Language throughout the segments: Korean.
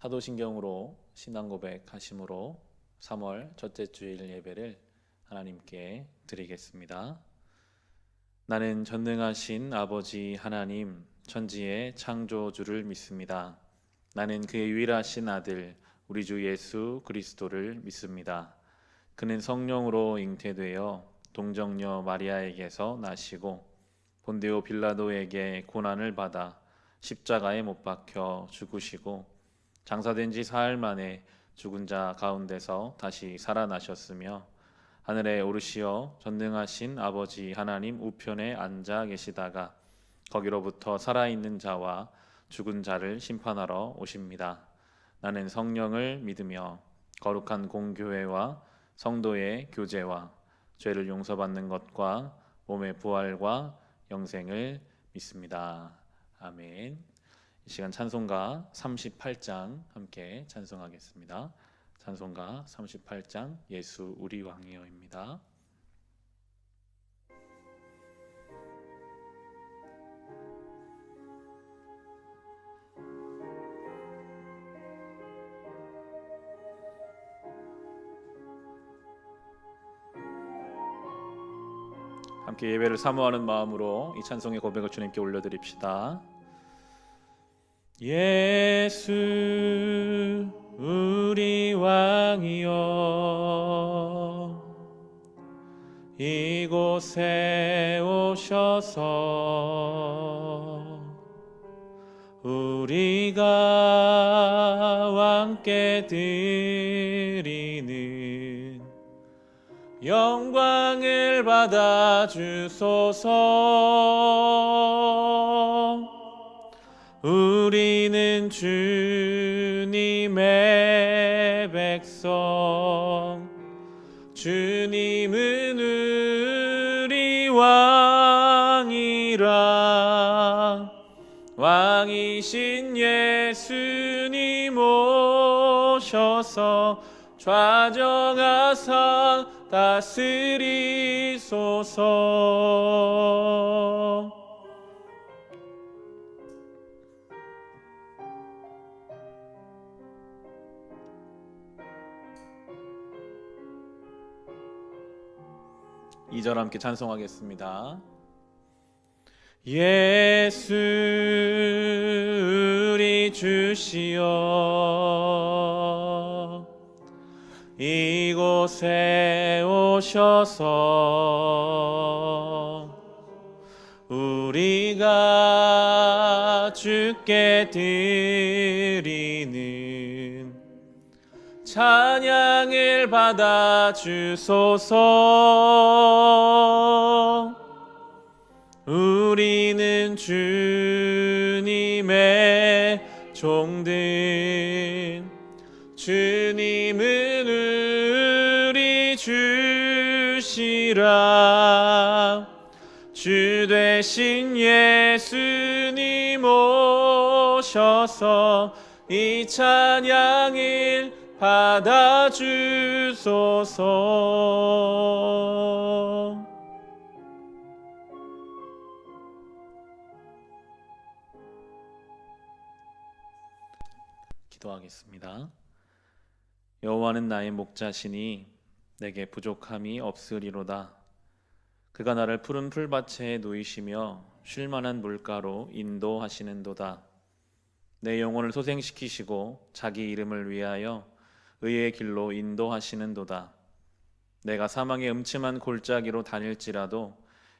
사도신경으로 신앙 고백하심으로 3월 첫째 주일 예배를 하나님께 드리겠습니다. 나는 전능하신 아버지 하나님 천지의 창조주를 믿습니다. 나는 그의 유일하신 아들 우리 주 예수 그리스도를 믿습니다. 그는 성령으로 잉태되어 동정녀 마리아에게서 나시고 본디오 빌라도에게 고난을 받아 십자가에 못 박혀 죽으시고 장사된 지 사흘 만에 죽은 자 가운데서 다시 살아나셨으며 하늘에 오르시어 전능하신 아버지 하나님 우편에 앉아 계시다가 거기로부터 살아있는 자와 죽은 자를 심판하러 오십니다. 나는 성령을 믿으며 거룩한 공교회와 성도의 교제와 죄를 용서받는 것과 몸의 부활과 영생을 믿습니다. 아멘. 이 시간 찬송가 38장 함께 찬송하겠습니다. 찬송가 38장 예수 우리 왕이여입니다. 함께 예배를 사모하는 마음으로 이 찬송의 고백을 주님께 올려드립시다. 예수 우리 왕이여 이곳에 오셔서 우리가 왕께 드리는 영광을 받아 주소서. 우리는 주님의 백성 주님은 우리 왕이라 왕이신 예수님 오셔서 좌정하사 다스리소서. 이 절 함께 찬송하겠습니다. 예수 우리 주시여 이곳에 오셔서 우리가 주께 드리는 찬양을 받아 주소서. 우리는 주님의 종들 주님은 우리 주시라 주 되신 예수님 오셔서 이 찬양을 받아 주소서. 기도하겠습니다. 여호와는 나의 목자시니 내게 부족함이 없으리로다. 그가 나를 푸른 풀밭에 누이시며 쉴 만한 물가로 인도하시는도다. 내 영혼을 소생시키시고 자기 이름을 위하여 의의 길로 인도하시는도다. 내가 사망의 음침한 골짜기로 다닐지라도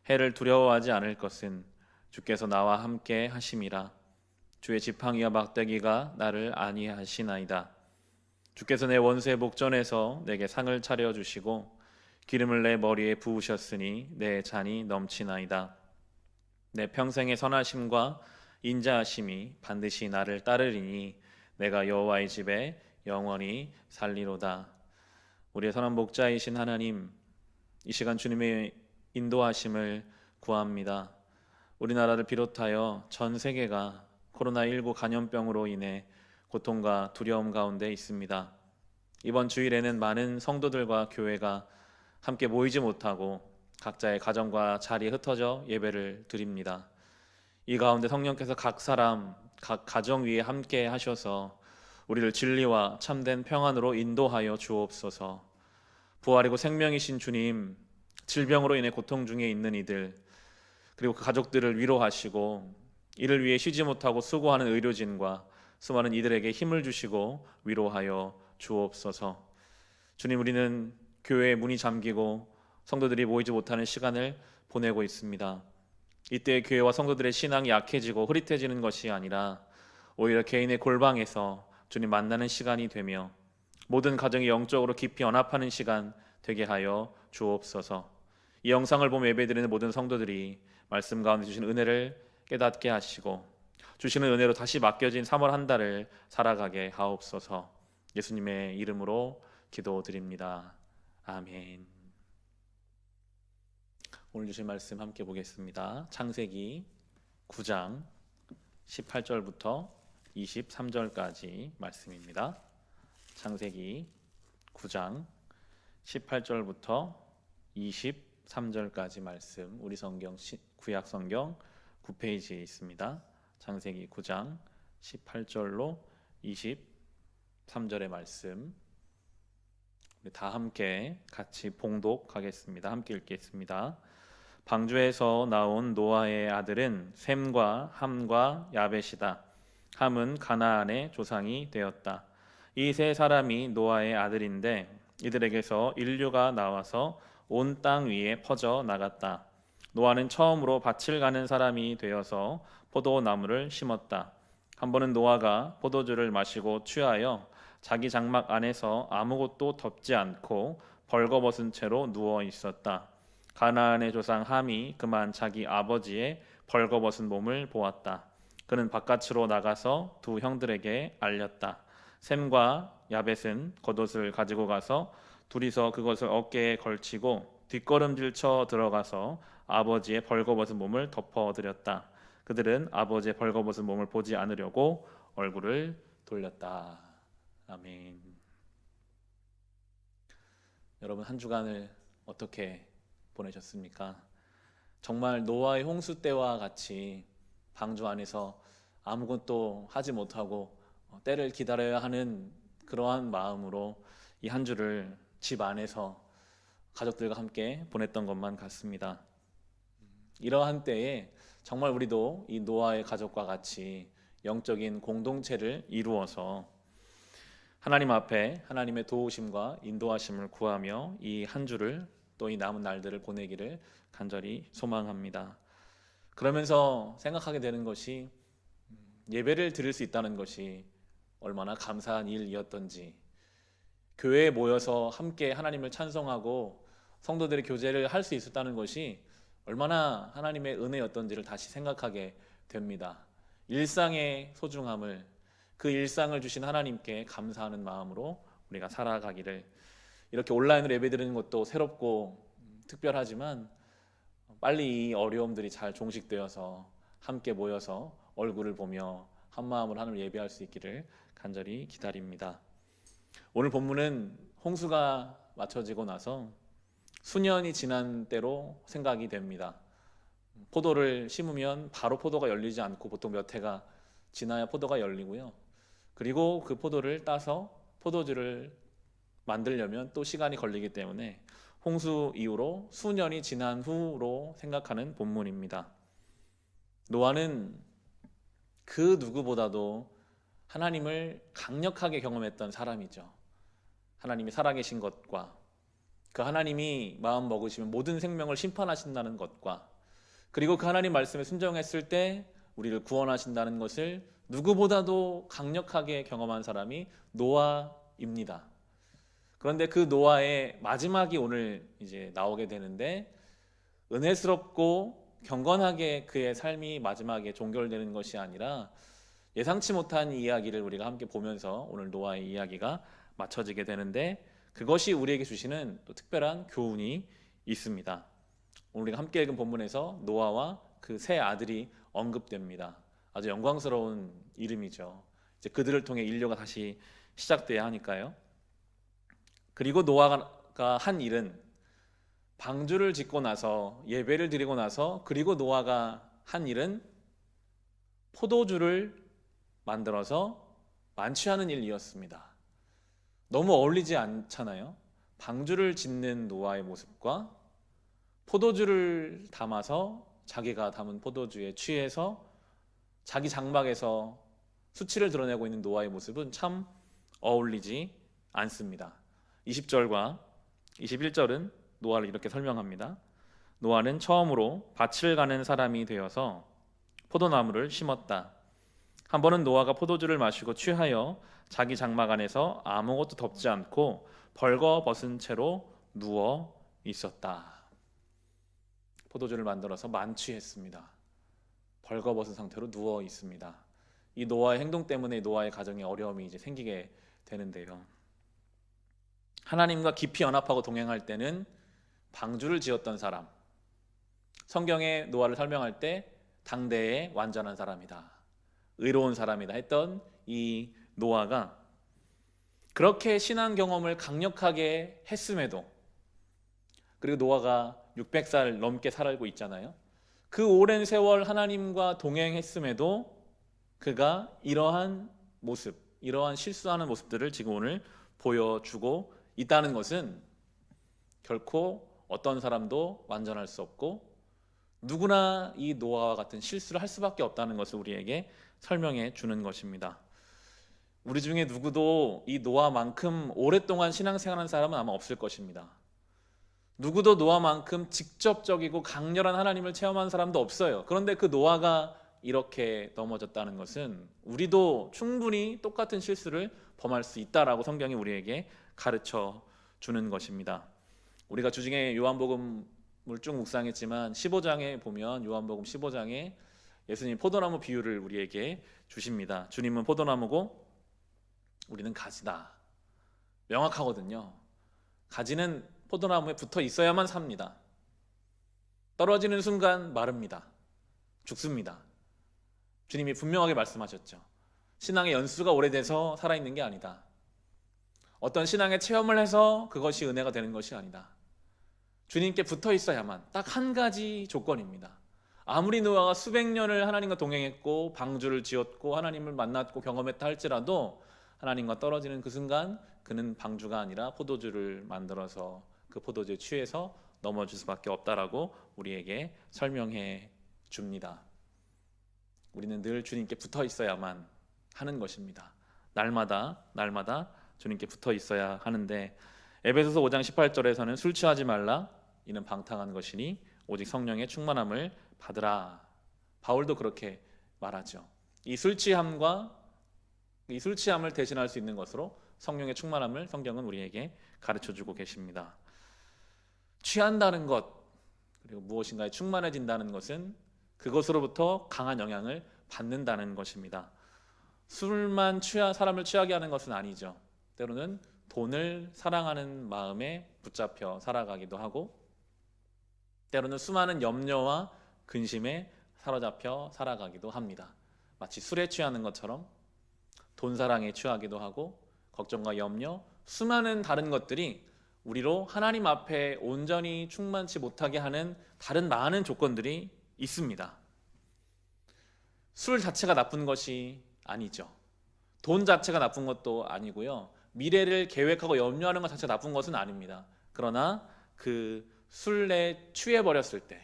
해를 두려워하지 않을 것은 주께서 나와 함께 하심이라. 주의 지팡이와 막대기가 나를 안위하시나이다. 주께서 내 원수의 목전에서 내게 상을 차려주시고 기름을 내 머리에 부으셨으니 내 잔이 넘치나이다. 내 평생의 선하심과 인자하심이 반드시 나를 따르리니 내가 여호와의 집에 영원히 살리로다. 우리의 선한 목자이신 하나님, 이 시간 주님의 인도하심을 구합니다. 우리나라를 비롯하여 전 세계가 코로나19 감염병으로 인해 고통과 두려움 가운데 있습니다. 이번 주일에는 많은 성도들과 교회가 함께 모이지 못하고 각자의 가정과 자리에 흩어져 예배를 드립니다. 이 가운데 성령께서 각 사람, 각 가정 위에 함께 하셔서 우리를 진리와 참된 평안으로 인도하여 주옵소서. 부활이고 생명이신 주님, 질병으로 인해 고통 중에 있는 이들, 그리고 그 가족들을 위로하시고 이를 위해 쉬지 못하고 수고하는 의료진과 수많은 이들에게 힘을 주시고 위로하여 주옵소서. 주님, 우리는 교회의 문이 잠기고 성도들이 모이지 못하는 시간을 보내고 있습니다. 이때 교회와 성도들의 신앙이 약해지고 흐릿해지는 것이 아니라 오히려 개인의 골방에서 주님 만나는 시간이 되며 모든 가정이 영적으로 깊이 연합하는 시간 되게 하여 주옵소서. 이 영상을 보며 예배드리는 모든 성도들이 말씀 가운데 주신 은혜를 깨닫게 하시고 주시는 은혜로 다시 맡겨진 3월 한 달을 살아가게 하옵소서. 예수님의 이름으로 기도드립니다. 아멘. 오늘 주신 말씀 함께 보겠습니다. 창세기 9장 18절부터 23절까지 말씀입니다. 창세기 9장 18절부터 23절까지 말씀, 우리 성경 구약 성경 9페이지에 있습니다. 창세기 9장 18절로 23절의 말씀, 우리 다 함께 같이 봉독하겠습니다. 함께 읽겠습니다. 방주에서 나온 노아의 아들은 셈과 함과 야벳이다. 함은 가나안의 조상이 되었다. 이 세 사람이 노아의 아들인데 이들에게서 인류가 나와서 온 땅 위에 퍼져 나갔다. 노아는 처음으로 밭을 가는 사람이 되어서 포도나무를 심었다. 한 번은 노아가 포도주를 마시고 취하여 자기 장막 안에서 아무것도 덮지 않고 벌거벗은 채로 누워 있었다. 가나안의 조상 함이 그만 자기 아버지의 벌거벗은 몸을 보았다. 그는 바깥으로 나가서 두 형들에게 알렸다. 셈과 야벳은 겉옷을 가지고 가서 둘이서 그것을 어깨에 걸치고 뒷걸음질 쳐 들어가서 아버지의 벌거벗은 몸을 덮어드렸다. 그들은 아버지의 벌거벗은 몸을 보지 않으려고 얼굴을 돌렸다. 아멘. 여러분, 한 주간을 어떻게 보내셨습니까? 정말 노아의 홍수 때와 같이 방주 안에서 아무것도 하지 못하고 때를 기다려야 하는 그러한 마음으로 이 한 주를 집 안에서 가족들과 함께 보냈던 것만 같습니다. 이러한 때에 정말 우리도 이 노아의 가족과 같이 영적인 공동체를 이루어서 하나님 앞에 하나님의 도우심과 인도하심을 구하며 이 한 주를 또 이 남은 날들을 보내기를 간절히 소망합니다. 그러면서 생각하게 되는 것이 예배를 드릴 수 있다는 것이 얼마나 감사한 일이었던지, 교회에 모여서 함께 하나님을 찬송하고 성도들의 교제를 할 수 있었다는 것이 얼마나 하나님의 은혜였던지를 다시 생각하게 됩니다. 일상의 소중함을, 그 일상을 주신 하나님께 감사하는 마음으로 우리가 살아가기를, 이렇게 온라인으로 예배드리는 것도 새롭고 특별하지만 빨리 이 어려움들이 잘 종식되어서 함께 모여서 얼굴을 보며 한마음으로 하나님을 예배할 수 있기를 간절히 기다립니다. 오늘 본문은 홍수가 맞춰지고 나서 수년이 지난 때로 생각이 됩니다. 포도를 심으면 바로 포도가 열리지 않고 보통 몇 해가 지나야 포도가 열리고요. 그리고 그 포도를 따서 포도주를 만들려면 또 시간이 걸리기 때문에 홍수 이후로 수년이 지난 후로 생각하는 본문입니다. 노아는 그 누구보다도 하나님을 강력하게 경험했던 사람이죠. 하나님이 살아계신 것과 그 하나님이 마음 먹으시면 모든 생명을 심판하신다는 것과 그리고 그 하나님 말씀에 순종했을 때 우리를 구원하신다는 것을 누구보다도 강력하게 경험한 사람이 노아입니다. 그런데 그 노아의 마지막이 오늘 이제 나오게 되는데, 은혜스럽고 경건하게 그의 삶이 마지막에 종결되는 것이 아니라 예상치 못한 이야기를 우리가 함께 보면서 오늘 노아의 이야기가 맞춰지게 되는데, 그것이 우리에게 주시는 또 특별한 교훈이 있습니다. 오늘 우리가 함께 읽은 본문에서 노아와 그 세 아들이 언급됩니다. 아주 영광스러운 이름이죠. 이제 그들을 통해 인류가 다시 시작돼야 하니까요. 그리고 노아가 한 일은 방주를 짓고 나서 예배를 드리고 나서, 그리고 노아가 한 일은 포도주를 만들어서 만취하는 일이었습니다. 너무 어울리지 않잖아요. 방주를 짓는 노아의 모습과 포도주를 담아서 자기가 담은 포도주에 취해서 자기 장막에서 수치를 드러내고 있는 노아의 모습은 참 어울리지 않습니다. 20절과 21절은 노아를 이렇게 설명합니다. 노아는 처음으로 밭을 가는 사람이 되어서 포도나무를 심었다. 한 번은 노아가 포도주를 마시고 취하여 자기 장막 안에서 아무것도 덮지 않고 벌거벗은 채로 누워 있었다. 포도주를 만들어서 만취했습니다. 벌거벗은 상태로 누워 있습니다. 이 노아의 행동 때문에 노아의 가정에 어려움이 이제 생기게 되는데요. 하나님과 깊이 연합하고 동행할 때는 방주를 지었던 사람, 성경에 노아를 설명할 때 당대의 완전한 사람이다, 의로운 사람이다 했던 이 노아가 그렇게 신앙 경험을 강력하게 했음에도, 그리고 노아가 600살 넘게 살고 있잖아요. 그 오랜 세월 하나님과 동행했음에도 그가 이러한 모습, 이러한 실수하는 모습들을 지금 오늘 보여주고 있다는 것은 결코 어떤 사람도 완전할 수 없고 누구나 이 노아와 같은 실수를 할 수밖에 없다는 것을 우리에게 설명해 주는 것입니다. 우리 중에 누구도 이 노아만큼 오랫동안 신앙생활하는 사람은 아마 없을 것입니다. 누구도 노아만큼 직접적이고 강렬한 하나님을 체험한 사람도 없어요. 그런데 그 노아가 이렇게 넘어졌다는 것은 우리도 충분히 똑같은 실수를 범할 수 있다라고 성경이 우리에게 가르쳐 주는 것입니다. 우리가 주중에 요한복음을 쭉 묵상했지만 15장에 보면, 요한복음 15장에 예수님 포도나무 비유를 우리에게 주십니다. 주님은 포도나무고 우리는 가지다. 명확하거든요. 가지는 포도나무에 붙어 있어야만 삽니다. 떨어지는 순간 마릅니다. 죽습니다. 주님이 분명하게 말씀하셨죠. 신앙의 연수가 오래돼서 살아있는 게 아니다. 어떤 신앙의 체험을 해서 그것이 은혜가 되는 것이 아니다. 주님께 붙어 있어야만, 딱 한 가지 조건입니다. 아무리 노아가 수백 년을 하나님과 동행했고 방주를 지었고 하나님을 만났고 경험했다 할지라도 하나님과 떨어지는 그 순간 그는 방주가 아니라 포도주를 만들어서 그 포도주에 취해서 넘어질 수밖에 없다라고 우리에게 설명해 줍니다. 우리는 늘 주님께 붙어 있어야만 하는 것입니다. 날마다 주님께 붙어 있어야 하는데, 에베소서 5장 18절에서는 술 취하지 말라, 이는 방탕한 것이니 오직 성령의 충만함을 받으라. 바울도 그렇게 말하죠. 이 술 취함을 대신할 수 있는 것으로 성령의 충만함을 성경은 우리에게 가르쳐주고 계십니다. 취한다는 것, 그리고 무엇인가에 충만해진다는 것은 그것으로부터 강한 영향을 받는다는 것입니다. 술만 사람을 취하게 하는 것은 아니죠. 때로는 돈을 사랑하는 마음에 붙잡혀 살아가기도 하고, 때로는 수많은 염려와 근심에 사로잡혀 살아가기도 합니다. 마치 술에 취하는 것처럼 돈 사랑에 취하기도 하고, 걱정과 염려, 수많은 다른 것들이 우리로 하나님 앞에 온전히 충만치 못하게 하는 다른 많은 조건들이 있습니다. 술 자체가 나쁜 것이 아니죠. 돈 자체가 나쁜 것도 아니고요. 미래를 계획하고 염려하는 것 자체가 나쁜 것은 아닙니다. 그러나 그 술에 취해버렸을 때,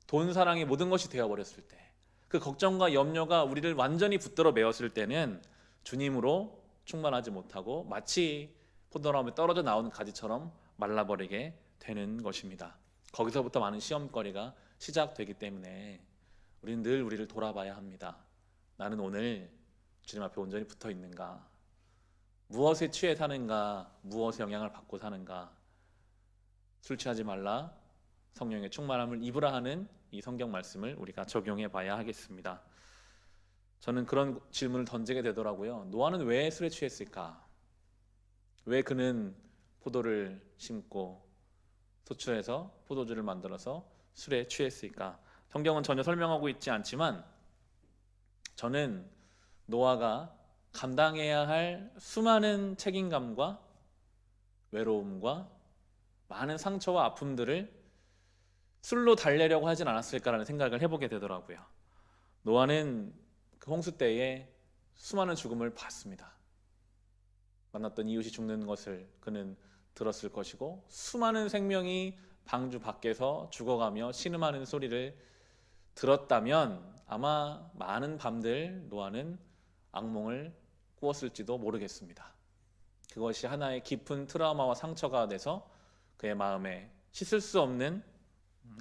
돈 사랑이 모든 것이 되어버렸을 때, 그 걱정과 염려가 우리를 완전히 붙들어 메었을 때는 주님으로 충만하지 못하고 마치 포도나무에 떨어져 나오는 가지처럼 말라버리게 되는 것입니다. 거기서부터 많은 시험거리가 시작되기 때문에 우리는 늘 우리를 돌아봐야 합니다. 나는 오늘 주님 앞에 온전히 붙어 있는가? 무엇에 취해 사는가? 무엇에 영향을 받고 사는가? 술 취하지 말라, 성령의 충만함을 입으라 하는 이 성경 말씀을 우리가 적용해 봐야 하겠습니다. 저는 그런 질문을 던지게 되더라고요. 노아는 왜 술에 취했을까? 왜 그는 포도를 심고 소출해서 포도주를 만들어서 술에 취했을까? 성경은 전혀 설명하고 있지 않지만 저는 노아가 감당해야 할 수많은 책임감과 외로움과 많은 상처와 아픔들을 술로 달래려고 하진 않았을까라는 생각을 해보게 되더라고요. 노아는 그 홍수 때에 수많은 죽음을 봤습니다. 만났던 이웃이 죽는 것을 그는 들었을 것이고 수많은 생명이 방주 밖에서 죽어가며 신음하는 소리를 들었다면 아마 많은 밤들 노아는 악몽을 꾸었을지도 모르겠습니다. 그것이 하나의 깊은 트라우마와 상처가 돼서 그의 마음에 씻을 수 없는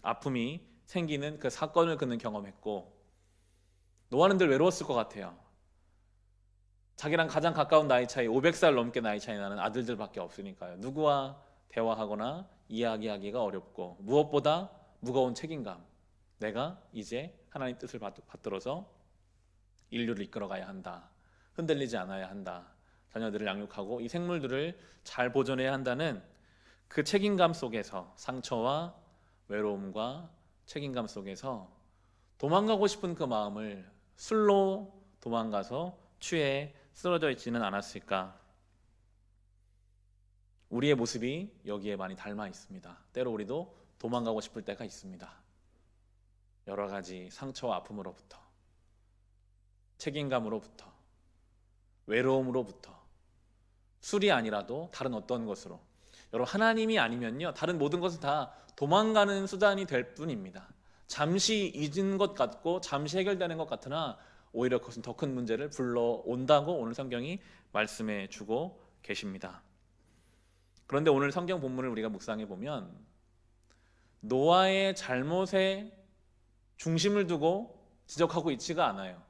아픔이 생기는 그 사건을 그는 경험했고, 노아는 늘 외로웠을 것 같아요. 자기랑 가장 가까운 나이 차이, 500살 넘게 나이 차이 나는 아들들밖에 없으니까요. 누구와 대화하거나 이야기하기가 어렵고, 무엇보다 무거운 책임감. 내가 이제 하나님 뜻을 받들어서 인류를 이끌어가야 한다. 흔들리지 않아야 한다. 자녀들을 양육하고 이 생물들을 잘 보존해야 한다는 그 책임감 속에서, 상처와 외로움과 책임감 속에서 도망가고 싶은 그 마음을 술로 도망가서 취해 쓰러져 있지는 않았을까. 우리의 모습이 여기에 많이 닮아 있습니다. 때로 우리도 도망가고 싶을 때가 있습니다. 여러 가지 상처와 아픔으로부터, 책임감으로부터, 외로움으로부터, 술이 아니라도 다른 어떤 것으로. 여러분, 하나님이 아니면요, 다른 모든 것은 다 도망가는 수단이 될 뿐입니다. 잠시 잊은 것 같고 잠시 해결되는 것 같으나 오히려 그것은 더 큰 문제를 불러온다고 오늘 성경이 말씀해 주고 계십니다. 그런데 오늘 성경 본문을 우리가 묵상해 보면 노아의 잘못에 중심을 두고 지적하고 있지가 않아요.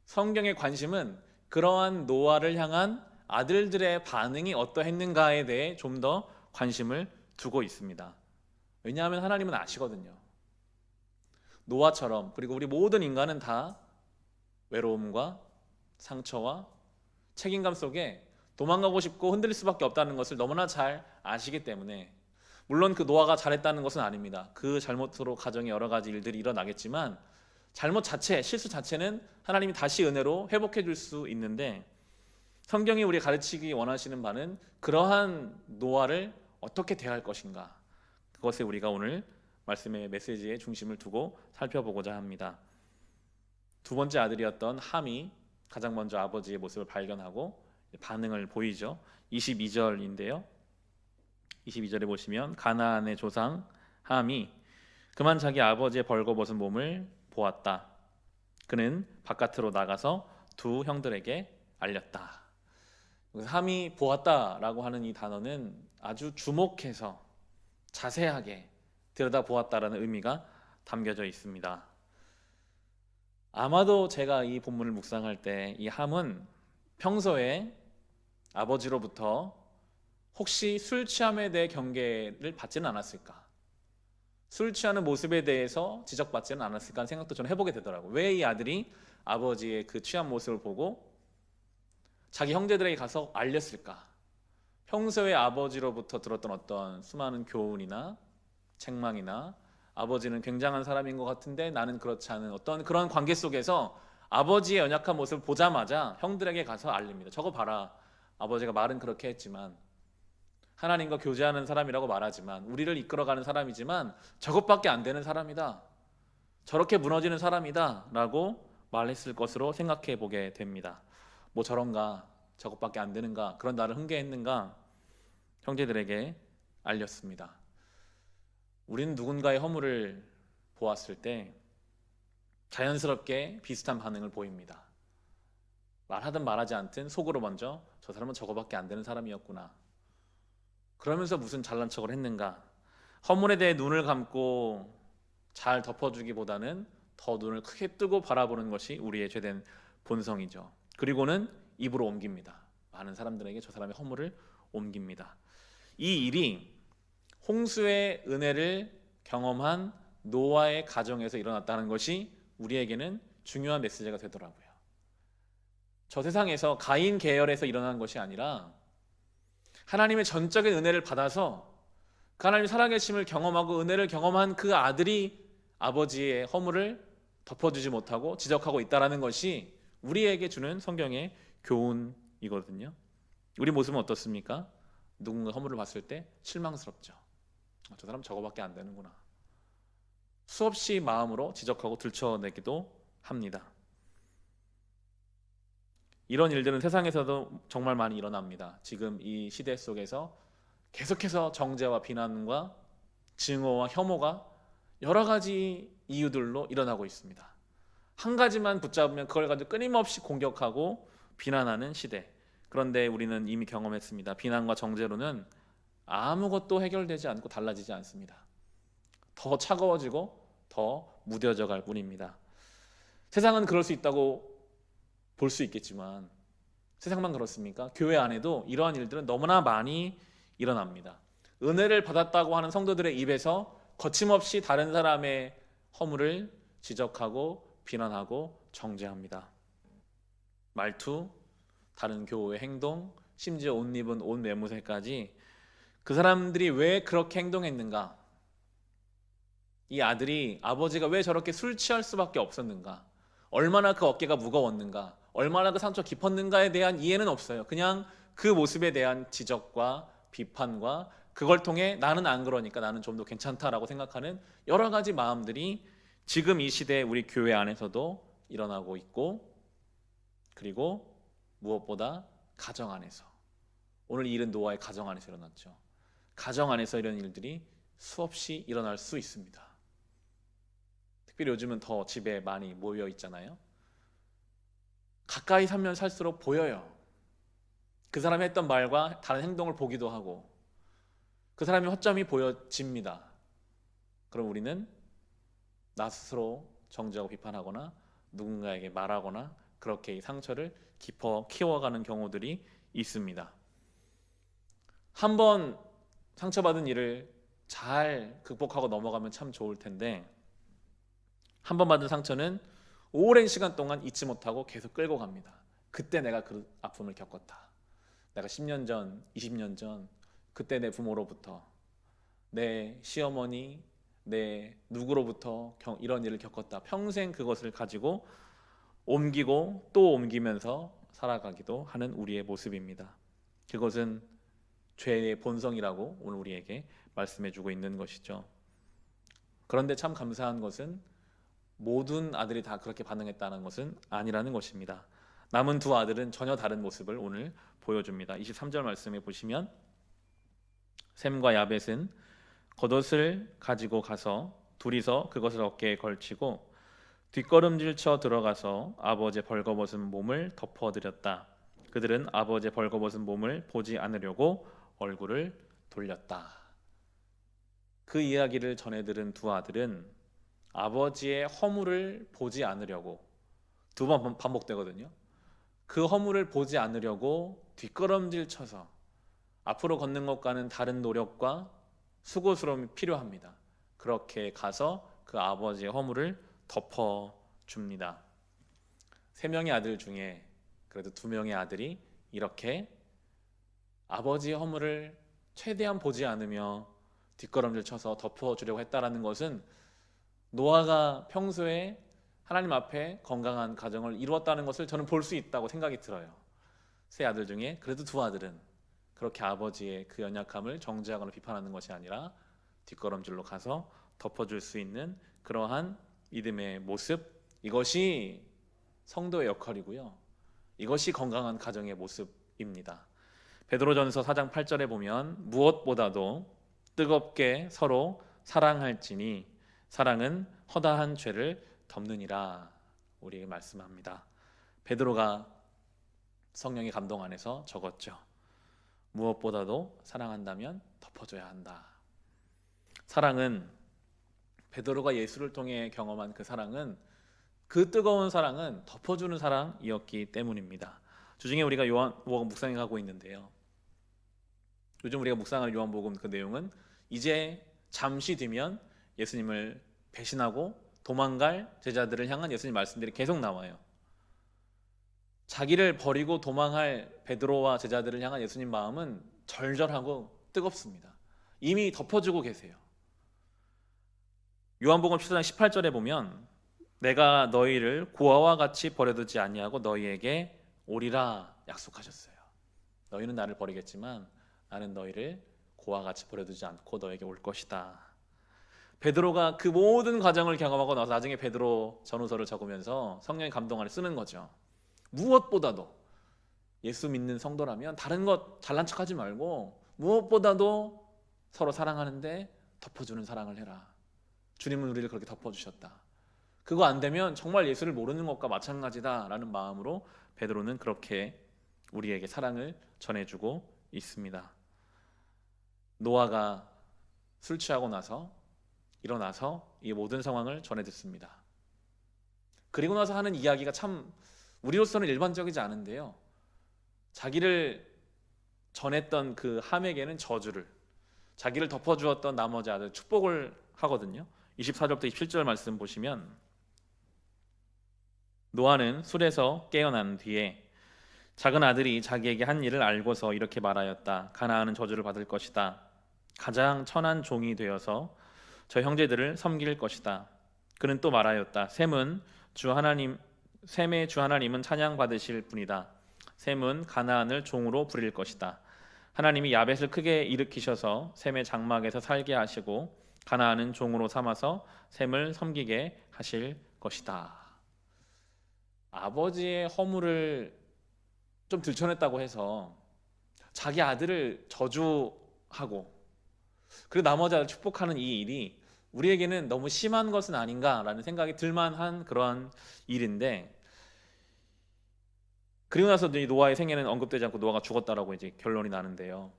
성경의 관심은 그러한 노아를 향한 아들들의 반응이 어떠했는가에 대해 좀 더 관심을 두고 있습니다. 왜냐하면 하나님은 아시거든요. 노아처럼, 그리고 우리 모든 인간은 다 외로움과 상처와 책임감 속에 도망가고 싶고 흔들릴 수밖에 없다는 것을 너무나 잘 아시기 때문에, 물론 그 노아가 잘했다는 것은 아닙니다. 그 잘못으로 가정에 여러 가지 일들이 일어나겠지만 잘못 자체, 실수 자체는 하나님이 다시 은혜로 회복해 줄 수 있는데, 성경이 우리 가르치기 원하시는 바는 그러한 노아를 어떻게 대할 것인가, 그것에 우리가 오늘 말씀의 메시지에 중심을 두고 살펴보고자 합니다. 두 번째 아들이었던 함이 가장 먼저 아버지의 모습을 발견하고 반응을 보이죠. 22절인데요. 22절에 보시면 가나안의 조상 함이 그만 자기 아버지의 벌거벗은 몸을 보았다. 그는 바깥으로 나가서 두 형들에게 알렸다. 함이 보았다라고 하는 이 단어는 아주 주목해서 자세하게 들여다보았다라는 의미가 담겨져 있습니다. 아마도 제가 이 본문을 묵상할 때 이 함은 평소에 아버지로부터 혹시 술 취함에 대해 경계를 받지는 않았을까, 술 취하는 모습에 대해서 지적받지는 않았을까 하는 생각도 저는 해보게 되더라고요. 왜 이 아들이 아버지의 그 취한 모습을 보고 자기 형제들에게 가서 알렸을까? 평소에 아버지로부터 들었던 어떤 수많은 교훈이나 책망이나, 아버지는 굉장한 사람인 것 같은데 나는 그렇지 않은 어떤 그런 관계 속에서 아버지의 연약한 모습을 보자마자 형들에게 가서 알립니다. 저거 봐라, 아버지가 말은 그렇게 했지만, 하나님과 교제하는 사람이라고 말하지만, 우리를 이끌어가는 사람이지만 저것밖에 안 되는 사람이다, 저렇게 무너지는 사람이다 라고 말했을 것으로 생각해 보게 됩니다. 뭐 저런가, 저것밖에 안 되는가, 그런 나를 훈계했는가, 형제들에게 알렸습니다. 우리는 누군가의 허물을 보았을 때 자연스럽게 비슷한 반응을 보입니다. 말하든 말하지 않든 속으로 먼저 저 사람은 저거밖에 안 되는 사람이었구나, 그러면서 무슨 잘난 척을 했는가. 허물에 대해 눈을 감고 잘 덮어주기보다는 더 눈을 크게 뜨고 바라보는 것이 우리의 죄된 본성이죠. 그리고는 입으로 옮깁니다. 많은 사람들에게 저 사람의 허물을 옮깁니다. 이 일이 홍수의 은혜를 경험한 노아의 가정에서 일어났다는 것이 우리에게는 중요한 메시지가 되더라고요. 저 세상에서 가인 계열에서 일어난 것이 아니라 하나님의 전적인 은혜를 받아서 그 하나님의 살아계심을 경험하고 은혜를 경험한 그 아들이 아버지의 허물을 덮어주지 못하고 지적하고 있다는 것이 우리에게 주는 성경의 교훈이거든요. 우리 모습은 어떻습니까? 누군가 허물을 봤을 때 실망스럽죠. 저 사람 저거밖에 안 되는구나. 수없이 마음으로 지적하고 들춰내기도 합니다. 이런 일들은 세상에서도 정말 많이 일어납니다. 지금 이 시대 속에서 계속해서 정죄와 비난과 증오와 혐오가 여러 가지 이유들로 일어나고 있습니다. 한 가지만 붙잡으면 그걸 가지고 끊임없이 공격하고 비난하는 시대. 그런데 우리는 이미 경험했습니다. 비난과 정죄로는 아무것도 해결되지 않고 달라지지 않습니다. 더 차가워지고 더 무뎌져 갈 뿐입니다. 세상은 그럴 수 있다고 볼 수 있겠지만 세상만 그렇습니까? 교회 안에도 이러한 일들은 너무나 많이 일어납니다. 은혜를 받았다고 하는 성도들의 입에서 거침없이 다른 사람의 허물을 지적하고 비난하고 정죄합니다. 말투, 다른 교우의 행동, 심지어 옷 입은 옷 매무새까지 그 사람들이 왜 그렇게 행동했는가? 이 아들이 아버지가 왜 저렇게 술 취할 수밖에 없었는가? 얼마나 그 어깨가 무거웠는가? 얼마나 그 상처 깊었는가에 대한 이해는 없어요. 그냥 그 모습에 대한 지적과 비판과 그걸 통해 나는 안 그러니까 나는 좀 더 괜찮다라고 생각하는 여러 가지 마음들이 지금 이 시대 우리 교회 안에서도 일어나고 있고, 그리고 무엇보다 가정 안에서, 오늘 이 일은 노아의 가정 안에서 일어났죠. 가정 안에서 이런 일들이 수없이 일어날 수 있습니다. 특별히 요즘은 더 집에 많이 모여 있잖아요. 가까이 살면 살수록 보여요. 그 사람이 했던 말과 다른 행동을 보기도 하고 그 사람의 허점이 보여집니다. 그럼 우리는 나 스스로 정죄하고 비판하거나 누군가에게 말하거나 그렇게 이 상처를 깊어 키워가는 경우들이 있습니다. 한번 상처받은 일을 잘 극복하고 넘어가면 참 좋을 텐데, 한 번 받은 상처는 오랜 시간 동안 잊지 못하고 계속 끌고 갑니다. 그때 내가 그 아픔을 겪었다. 내가 10년 전, 20년 전 그때 내 부모로부터, 내 시어머니, 내 누구로부터 이런 일을 겪었다. 평생 그것을 가지고 옮기고 또 옮기면서 살아가기도 하는 우리의 모습입니다. 그것은 죄의 본성이라고 오늘 우리에게 말씀해주고 있는 것이죠. 그런데 참 감사한 것은 모든 아들이 다 그렇게 반응했다는 것은 아니라는 것입니다. 남은 두 아들은 전혀 다른 모습을 오늘 보여줍니다. 23절 말씀에 보시면 셈과 야벳은 겉옷을 가지고 가서 둘이서 그것을 어깨에 걸치고 뒷걸음질 쳐 들어가서 아버지의 벌거벗은 몸을 덮어드렸다. 그들은 아버지의 벌거벗은 몸을 보지 않으려고 얼굴을 돌렸다. 그 이야기를 전해 들은 두 아들은 아버지의 허물을 보지 않으려고, 두 번 반복되거든요. 그 허물을 보지 않으려고 뒷걸음질 쳐서 앞으로 걷는 것과는 다른 노력과 수고스러움이 필요합니다. 그렇게 가서 그 아버지의 허물을 덮어줍니다. 3명의 아들 중에 그래도 2명의 아들이 이렇게 아버지의 허물을 최대한 보지 않으며 뒷걸음질 쳐서 덮어주려고 했다라는 것은 노아가 평소에 하나님 앞에 건강한 가정을 이루었다는 것을 저는 볼 수 있다고 생각이 들어요. 3 아들 중에 그래도 2 아들은 그렇게 아버지의 그 연약함을 정죄하거나 비판하는 것이 아니라 뒷걸음질로 가서 덮어줄 수 있는 그러한 믿음의 모습, 이것이 성도의 역할이고요. 이것이 건강한 가정의 모습입니다. 베드로전서 4장 8절에 보면 무엇보다도 뜨겁게 서로 사랑할지니 사랑은 허다한 죄를 덮느니라 우리에게 말씀합니다. 베드로가 성령의 감동 안에서 적었죠. 무엇보다도 사랑한다면 덮어줘야 한다. 사랑은, 베드로가 예수를 통해 경험한 그 사랑은, 그 뜨거운 사랑은 덮어주는 사랑이었기 때문입니다. 주중에 우리가 요한복음 묵상하고 있는데요, 요즘 우리가 묵상하는 요한복음 그 내용은 이제 잠시 뒤면 예수님을 배신하고 도망갈 제자들을 향한 예수님 말씀들이 계속 나와요. 자기를 버리고 도망할 베드로와 제자들을 향한 예수님 마음은 절절하고 뜨겁습니다. 이미 덮어주고 계세요. 요한복음 14장 18절에 보면 내가 너희를 고아와 같이 버려두지 아니하고 너희에게 오리라 약속하셨어요. 너희는 나를 버리겠지만 나는 너희를 고아와 같이 버려두지 않고 너에게 올 것이다. 베드로가 그 모든 과정을 경험하고 나서 나중에 베드로 전후서를 적으면서 성령의 감동 안에 쓰는 거죠. 무엇보다도 예수 믿는 성도라면 다른 것 잘난 척하지 말고 무엇보다도 서로 사랑하는데 덮어주는 사랑을 해라. 주님은 우리를 그렇게 덮어주셨다. 그거 안 되면 정말 예수를 모르는 것과 마찬가지다라는 마음으로 베드로는 그렇게 우리에게 사랑을 전해주고 있습니다. 노아가 술 취하고 나서 일어나서 이 모든 상황을 전해 듣습니다. 그리고 나서 하는 이야기가 참 우리로서는 일반적이지 않은데요. 자기를 전했던 그 함에게는 저주를, 자기를 덮어주었던 나머지 아들 축복을 하거든요. 24절부터 27절 말씀 보시면 노아는 술에서 깨어난 뒤에 작은 아들이 자기에게 한 일을 알고서 이렇게 말하였다. 가나안은 저주를 받을 것이다. 가장 천한 종이 되어서 저 형제들을 섬길 것이다. 그는 또 말하였다. 셈의 주 하나님은 찬양 받으실 분이다. 셈은 가나안을 종으로 부릴 것이다. 하나님이 야벳을 크게 일으키셔서 셈의 장막에서 살게 하시고 가나안은 종으로 삼아서 셈을 섬기게 하실 것이다. 아버지의 허물을 좀 들춰냈다고 해서 자기 아들을 저주하고 그리고 나머지 아들을 축복하는 이 일이 우리에게는 너무 심한 것은 아닌가라는 생각이 들만한 그런 일인데, 그리고 나서 이 노아의 생애는 언급되지 않고 노아가 죽었다라고 이제 결론이 나는데요.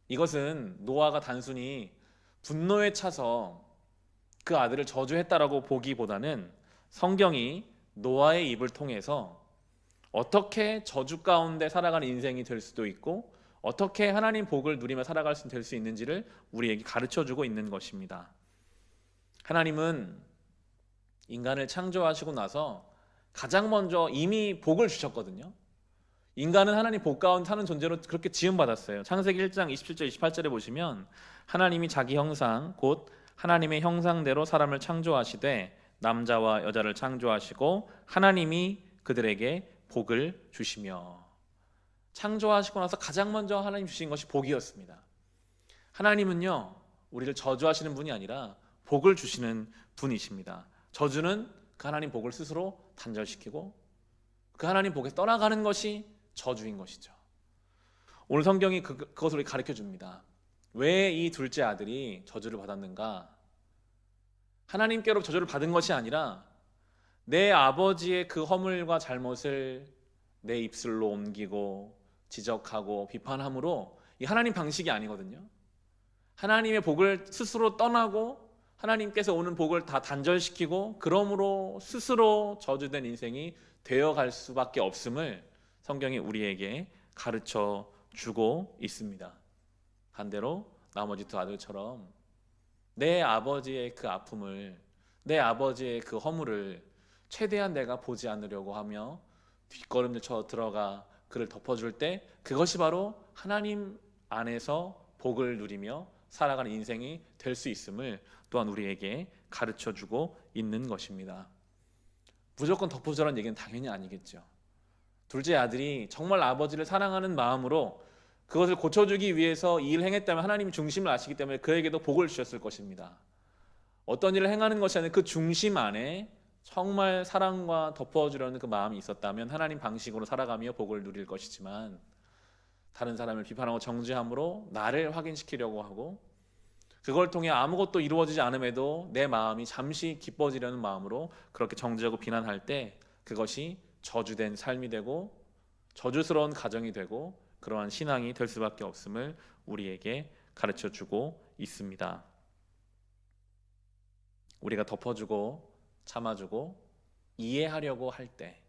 이것은 노아가 단순히 분노에 차서 그 아들을 저주했다라고 보기보다는 성경이 노아의 입을 통해서 어떻게 저주 가운데 살아가는 인생이 될 수도 있고 어떻게 하나님 복을 누리며 살아갈 수 될 수 있는지를 우리에게 가르쳐주고 있는 것입니다. 하나님은 인간을 창조하시고 나서 가장 먼저 이미 복을 주셨거든요. 인간은 하나님 복 가운데 사는 존재로 그렇게 지음받았어요. 창세기 1장 27절 28절에 보시면 하나님이 자기 형상 곧 하나님의 형상대로 사람을 창조하시되 남자와 여자를 창조하시고 하나님이 그들에게 복을 주시며, 창조하시고 나서 가장 먼저 하나님 주신 것이 복이었습니다. 하나님은요, 우리를 저주하시는 분이 아니라 복을 주시는 분이십니다. 저주는 그 하나님 복을 스스로 단절시키고 그 하나님 복에서 떠나가는 것이 저주인 것이죠. 오늘 성경이 그것을 우리에게 가르쳐 줍니다. 왜 이 둘째 아들이 저주를 받았는가? 하나님께로 저주를 받은 것이 아니라 내 아버지의 그 허물과 잘못을 내 입술로 옮기고 지적하고 비판함으로 이 하나님 방식이 아니거든요. 하나님의 복을 스스로 떠나고 하나님께서 오는 복을 다 단절시키고 그러므로 스스로 저주된 인생이 되어갈 수밖에 없음을 성경이 우리에게 가르쳐 주고 있습니다. 반대로 나머지 두 아들처럼 내 아버지의 그 아픔을, 내 아버지의 그 허물을 최대한 내가 보지 않으려고 하며 뒷걸음질 쳐 들어가 그를 덮어줄 때 그것이 바로 하나님 안에서 복을 누리며 살아가는 인생이 될 수 있음을 또한 우리에게 가르쳐주고 있는 것입니다. 무조건 덮어주라는 얘기는 당연히 아니겠죠. 둘째 아들이 정말 아버지를 사랑하는 마음으로 그것을 고쳐주기 위해서 이 일을 행했다면 하나님이 중심을 아시기 때문에 그에게도 복을 주셨을 것입니다. 어떤 일을 행하는 것이 아니라 그 중심 안에 정말 사랑과 덮어주려는 그 마음이 있었다면 하나님 방식으로 살아가며 복을 누릴 것이지만 다른 사람을 비판하고 정죄함으로 나를 확인시키려고 하고 그걸 통해 아무것도 이루어지지 않음에도 내 마음이 잠시 기뻐지려는 마음으로 그렇게 정죄하고 비난할 때 그것이 저주된 삶이 되고 저주스러운 가정이 되고 그러한 신앙이 될 수밖에 없음을 우리에게 가르쳐주고 있습니다. 우리가 덮어주고 참아주고 이해하려고 할 때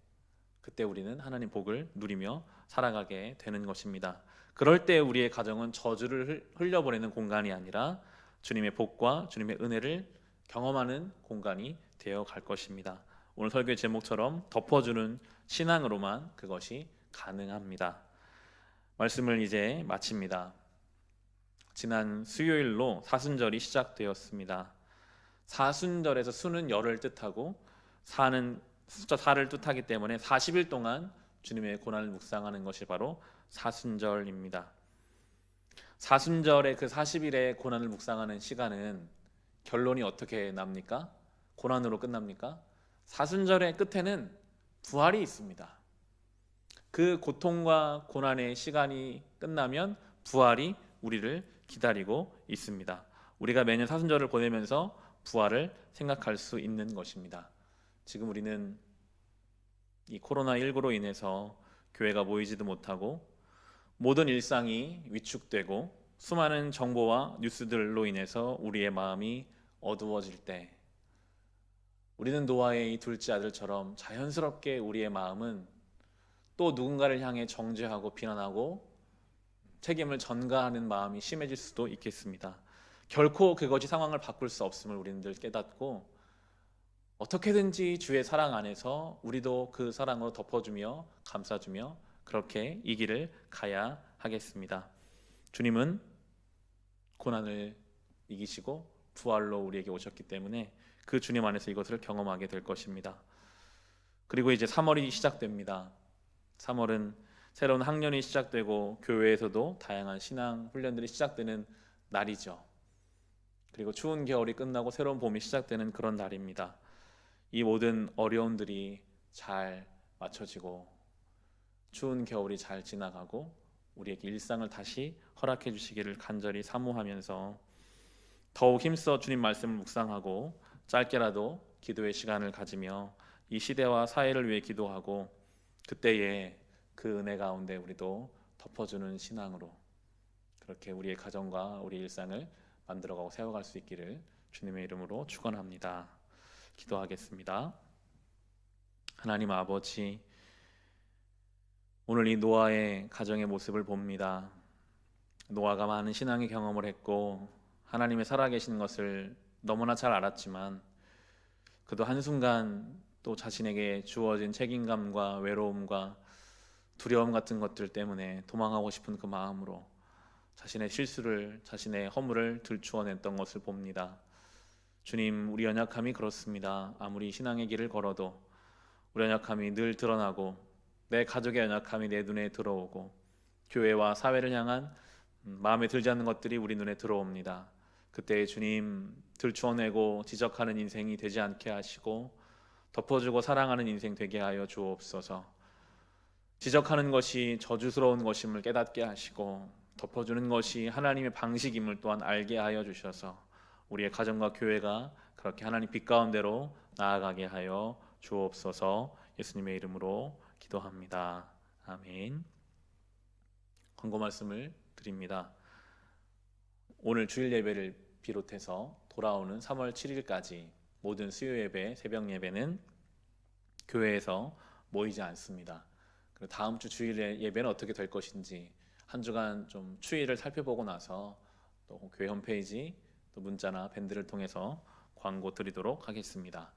그때 우리는 하나님 복을 누리며 살아가게 되는 것입니다. 그럴 때 우리의 가정은 저주를 흘려보내는 공간이 아니라 주님의 복과 주님의 은혜를 경험하는 공간이 되어 갈 것입니다. 오늘 설교의 제목처럼 덮어주는 신앙으로만 그것이 가능합니다. 말씀을 이제 마칩니다. 지난 수요일로 사순절이 시작되었습니다. 사순절에서 수는 열을 뜻하고 사는 숫자 4를 뜻하기 때문에 40일 동안 주님의 고난을 묵상하는 것이 바로 사순절입니다. 사순절의 그 40일의 고난을 묵상하는 시간은 결론이 어떻게 납니까? 고난으로 끝납니까? 사순절의 끝에는 부활이 있습니다. 그 고통과 고난의 시간이 끝나면 부활이 우리를 기다리고 있습니다. 우리가 매년 사순절을 보내면서 부활을 생각할 수 있는 것입니다. 지금 우리는 이 코로나19로 인해서 교회가 모이지도 못하고 모든 일상이 위축되고 수많은 정보와 뉴스들로 인해서 우리의 마음이 어두워질 때, 우리는 노아의 이 둘째 아들처럼 자연스럽게 우리의 마음은 또 누군가를 향해 정죄하고 비난하고 책임을 전가하는 마음이 심해질 수도 있겠습니다. 결코 그것이 상황을 바꿀 수 없음을 우리는 늘 깨닫고 어떻게든지 주의 사랑 안에서 우리도 그 사랑으로 덮어주며 감싸주며 그렇게 이 길을 가야 하겠습니다. 주님은 고난을 이기시고 부활로 우리에게 오셨기 때문에 그 주님 안에서 이것을 경험하게 될 것입니다. 그리고 이제 3월이 시작됩니다. 3월은 새로운 학년이 시작되고 교회에서도 다양한 신앙 훈련들이 시작되는 날이죠. 그리고 추운 겨울이 끝나고 새로운 봄이 시작되는 그런 날입니다. 이 모든 어려움들이 잘 맞춰지고 추운 겨울이 잘 지나가고 우리에게 일상을 다시 허락해 주시기를 간절히 사모하면서 더욱 힘써 주님 말씀을 묵상하고 짧게라도 기도의 시간을 가지며 이 시대와 사회를 위해 기도하고 그때에 그 은혜 가운데 우리도 덮어주는 신앙으로 그렇게 우리의 가정과 우리 일상을 만들어가고 세워갈 수 있기를 주님의 이름으로 축원합니다. 기도하겠습니다. 하나님 아버지, 오늘 이 노아의 가정의 모습을 봅니다. 노아가 많은 신앙의 경험을 했고 하나님의 살아계신 것을 너무나 잘 알았지만 그도 한순간 또 자신에게 주어진 책임감과 외로움과 두려움 같은 것들 때문에 도망하고 싶은 그 마음으로 자신의 실수를, 자신의 허물을 들추어냈던 것을 봅니다. 주님, 우리 연약함이 그렇습니다. 아무리 신앙의 길을 걸어도 우리 연약함이 늘 드러나고 내 가족의 연약함이 내 눈에 들어오고 교회와 사회를 향한 마음에 들지 않는 것들이 우리 눈에 들어옵니다. 그때 주님, 들추어내고 지적하는 인생이 되지 않게 하시고 덮어주고 사랑하는 인생 되게 하여 주옵소서. 지적하는 것이 저주스러운 것임을 깨닫게 하시고 덮어주는 것이 하나님의 방식임을 또한 알게 하여 주셔서 우리의 가정과 교회가 그렇게 하나님 빛 가운데로 나아가게 하여 주옵소서. 예수님의 이름으로 기도합니다. 아멘. 권고 말씀을 드립니다. 오늘 주일 예배를 비롯해서 돌아오는 3월 7일까지 모든 수요 예배, 새벽 예배는 교회에서 모이지 않습니다. 그리고 다음 주 주일 예배는 어떻게 될 것인지 한 주간 좀 추이를 살펴보고 나서 또 교회 홈페이지, 또 문자나 밴드를 통해서 광고 드리도록 하겠습니다.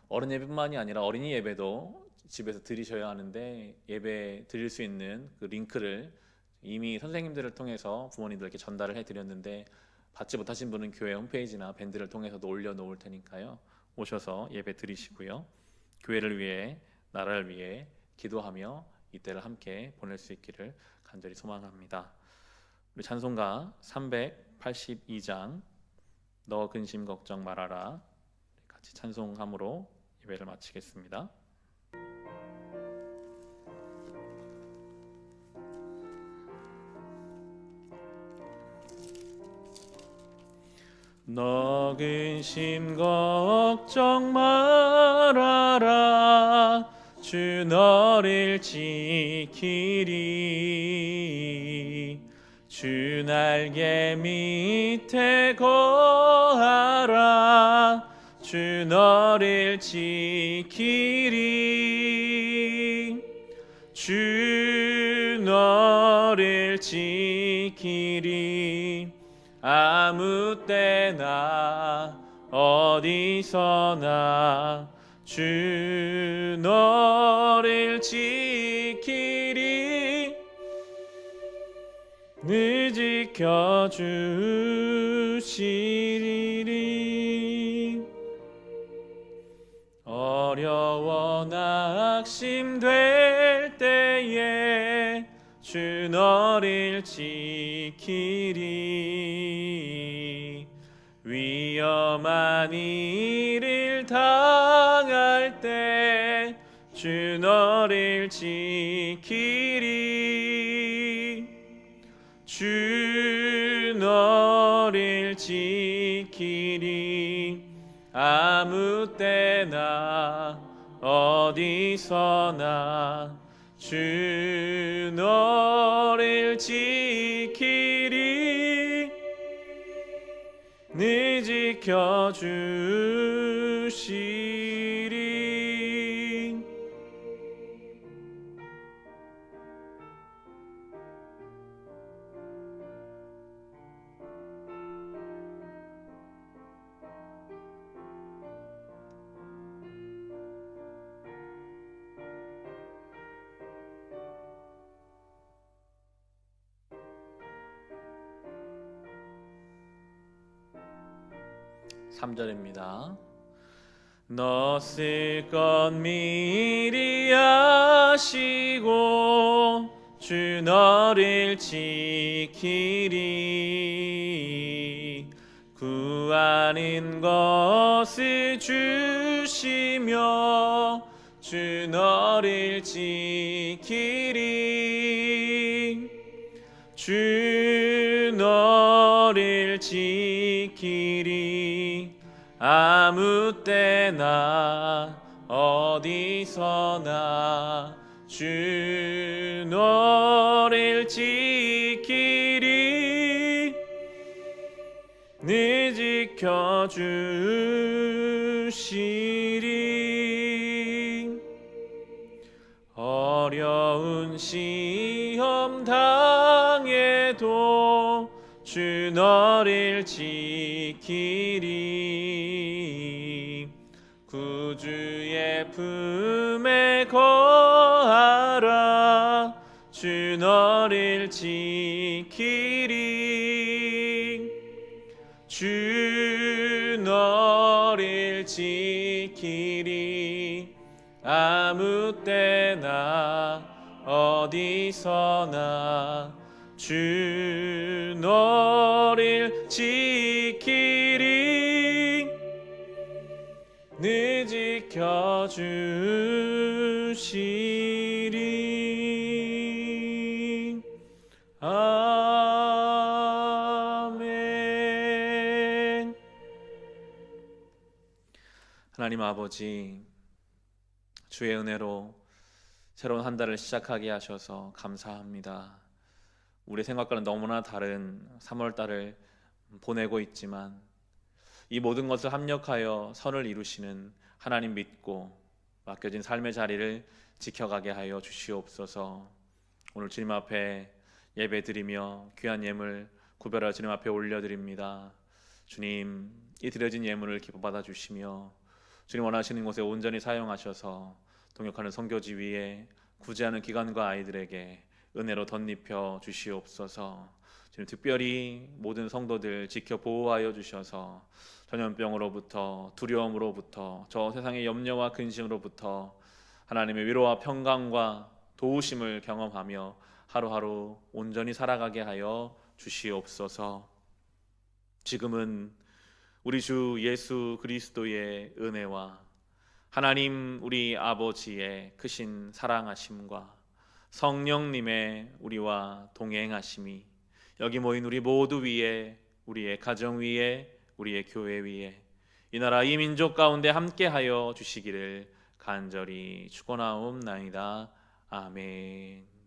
어른 예배뿐만이 아니라 어린이 예배도 집에서 드리셔야 하는데 예배 드릴 수 있는 그 링크를 이미 선생님들을 통해서 부모님들에게 전달을 해드렸는데 받지 못하신 분은 교회 홈페이지나 밴드를 통해서도 올려놓을 테니까요. 오셔서 예배 드리시고요. 교회를 위해, 나라를 위해 기도하며 이때를 함께 보낼 수 있기를 간절히 소망합니다. 우리 찬송가 382장 너 근심 걱정 말아라 같이 찬송함으로 예배를 마치겠습니다. 너 근심 걱정 말아라 주 너를 지키리 주 날개 밑에 거하라 주 너를 지키리 주 너를 지키리 아무 때나 어디서나 주 너를 지키리 늘 지켜주시리리 어려워 낙심될 때에 주 너를 지키리 위험한 일을 당할 때 주 너를 지키리. 주 너를 지키리. 아무 때나 어디서나 주 너를 지키리. 늘 지켜주시리. 삼 절입니다. 너 쓸 것 미리 아시고 주 너를 지키리. 구하는 것을 주시며 주 너를 지키리. 주 너를 지키리. 아무 때나 어디서나 주 너를 지키리. 늘 지켜주시리. 어려운 시험 당해도 주 너를 지키리. 구주의 품에 거하라. 주 너를 지키리. 주 너를 지키리. 아무 때나 어디서나 주 너를 지키리. 늘 지켜주시리. 아멘. 하나님 아버지, 주의 은혜로 새로운 한 달을 시작하게 하셔서 감사합니다. 우리 생각과는 너무나 다른 3월 달을 보내고 있지만 이 모든 것을 합력하여 선을 이루시는 하나님 믿고 맡겨진 삶의 자리를 지켜가게 하여 주시옵소서. 오늘 주님 앞에 예배드리며 귀한 예물 구별하여 주님 앞에 올려드립니다. 주님, 이 드려진 예물을 기뻐 받아주시며 주님 원하시는 곳에 온전히 사용하셔서 동역하는 선교지 위에 구제하는 기관과 아이들에게 은혜로 덧입혀 주시옵소서. 주님, 특별히 모든 성도들 지켜 보호하여 주셔서 전염병으로부터, 두려움으로부터, 저 세상의 염려와 근심으로부터 하나님의 위로와 평강과 도우심을 경험하며 하루하루 온전히 살아가게 하여 주시옵소서. 지금은 우리 주 예수 그리스도의 은혜와 하나님 우리 아버지의 크신 사랑하심과 성령님의 우리와 동행하심이 여기 모인 우리 모두 위에, 우리의 가정 위에, 우리의 교회 위에, 이 나라 이 민족 가운데 함께하여 주시기를 간절히 축원하옵나이다. 아멘.